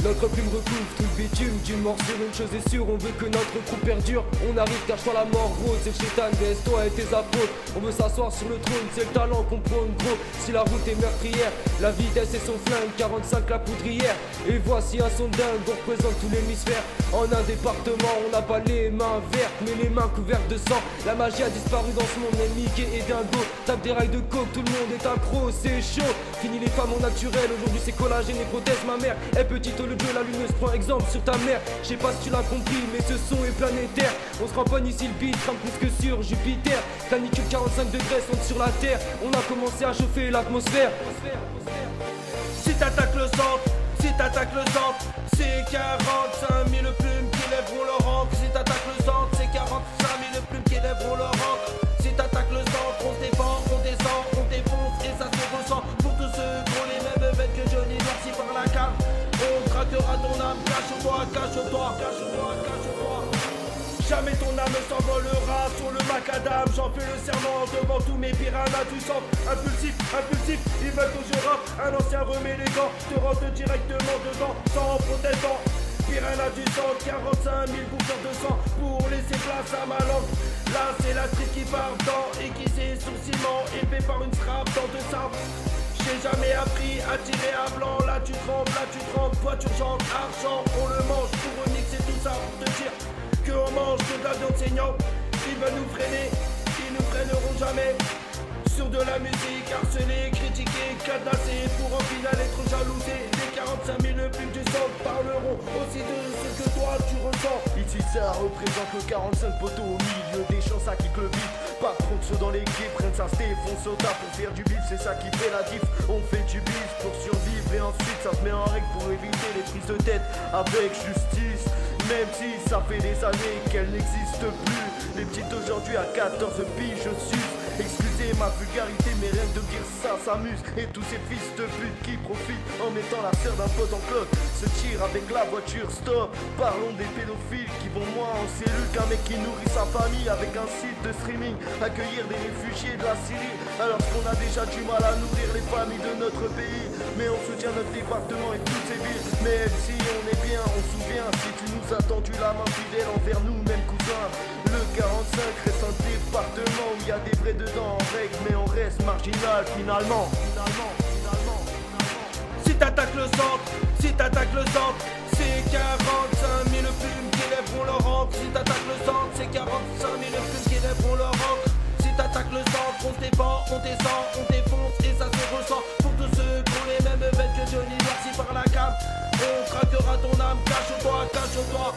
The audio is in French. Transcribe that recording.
Notre plume recouvre tout le bitume d'une morsure, une chose est sûre, on veut que notre groupe perdure. On arrive cache-toi la mort rose, c'est le chétan, baisse-toi et tes apôtres. On veut s'asseoir sur le trône, c'est le talent qu'on prône gros. Si la route est meurtrière, la vitesse et son flingue, 45 la poudrière. Et voici un son dingue, on représente tout l'hémisphère. En un département, on n'a pas les mains vertes, mais les mains couvertes de sang. La magie a disparu dans ce monde, mais Mickey et Dingo tape des rails de coke, tout le monde est accro, c'est chaud. Fini les femmes au naturel, aujourd'hui c'est collagène et prothèse. Ma mère est petite au lieu de la lumineuse, prends exemple sur ta mère. Je sais pas si tu l'as compris, mais ce son est planétaire. On se ramponne ici le beat, crame plus que sur Jupiter. Canicule 45 degrés, sonde sur la terre. On a commencé à chauffer l'atmosphère. Si t'attaques le centre, c'est 45 000 plumes qui lèveront leur encre. Si t'attaques le centre, c'est 45 000 plumes qui lèveront leur encre. Si t'attaques le centre, on se défend, on descend, on défonce et ça se ressent. Pour tous ceux qui ont les mêmes veines que Johnny Merci par la cave. On traquera ton âme, cache-toi, cache-toi, cache-toi, cache-toi. Jamais ton âme s'envolera sur le macadam. J'en fais le serment devant tous mes piranhas du centre. Impulsif, impulsif, ils veulent que je rappe. Un ancien remet les gants, te rentre directement dedans, sans protestant. Piranha du centre, 45 000 bouffeurs de sang pour laisser place à ma langue. Là c'est la street qui part dans aiguisé sur ciment, élevé par une strap dans deux sables. J'ai jamais appris à tirer à blanc. Là tu trembles, voiture chante, argent, on le mange pour remixer tout ça pour te dire qu'on mange de la viande saignante. Ils veulent nous freiner, ils nous freineront jamais. Sur de la musique, harcelée, critiquée, cadenassée, pour en final être jalousé. Les 45 000 plumes du centre parleront aussi de ce que toi tu ressens. Ici ça représente le 45 poteaux au milieu des champs, ça kick le beat. Pas trop de ceux dans l'équipe, prennent ça fonce au tas pour faire du bif, c'est ça qui fait la diff. On fait du bif pour survivre et ensuite ça se met en règle pour éviter les prises de tête avec justice. Même si ça fait des années qu'elle n'existe plus. Les petites aujourd'hui à 14 piges je suce. Excusez ma vulgarité mais rien de dire ça s'amuse. Et tous ces fils de pute qui profitent en mettant la sœur d'un pote en cloque se tirent avec la voiture stop. Parlons des pédophiles qui vont moins en cellule qu'un mec qui nourrit sa famille avec un site de streaming. Accueillir des réfugiés de la Syrie alors qu'on a déjà du mal à nourrir les familles de notre pays. Mais on soutient notre département et toutes ces villes. Même si on est bien, on se souvient. Si tu nous as tendu la main fidèle envers nous, même cousin. Le 45 reste un département où il y a des vrais dedans en règle, mais on reste marginal finalement. Si t'attaques le centre, c'est 45 000 plumes qui lèveront leur encre. Si t'attaques le centre, c'est 45 000 plumes qui lèveront leur encre. Si t'attaques le centre, on se défend, on descend, on défonce et ça se ressent. Pour tous ceux qui ont les mêmes veines que Johnny Merci par la cam. On traquera ton âme, cache-toi, cache-toi.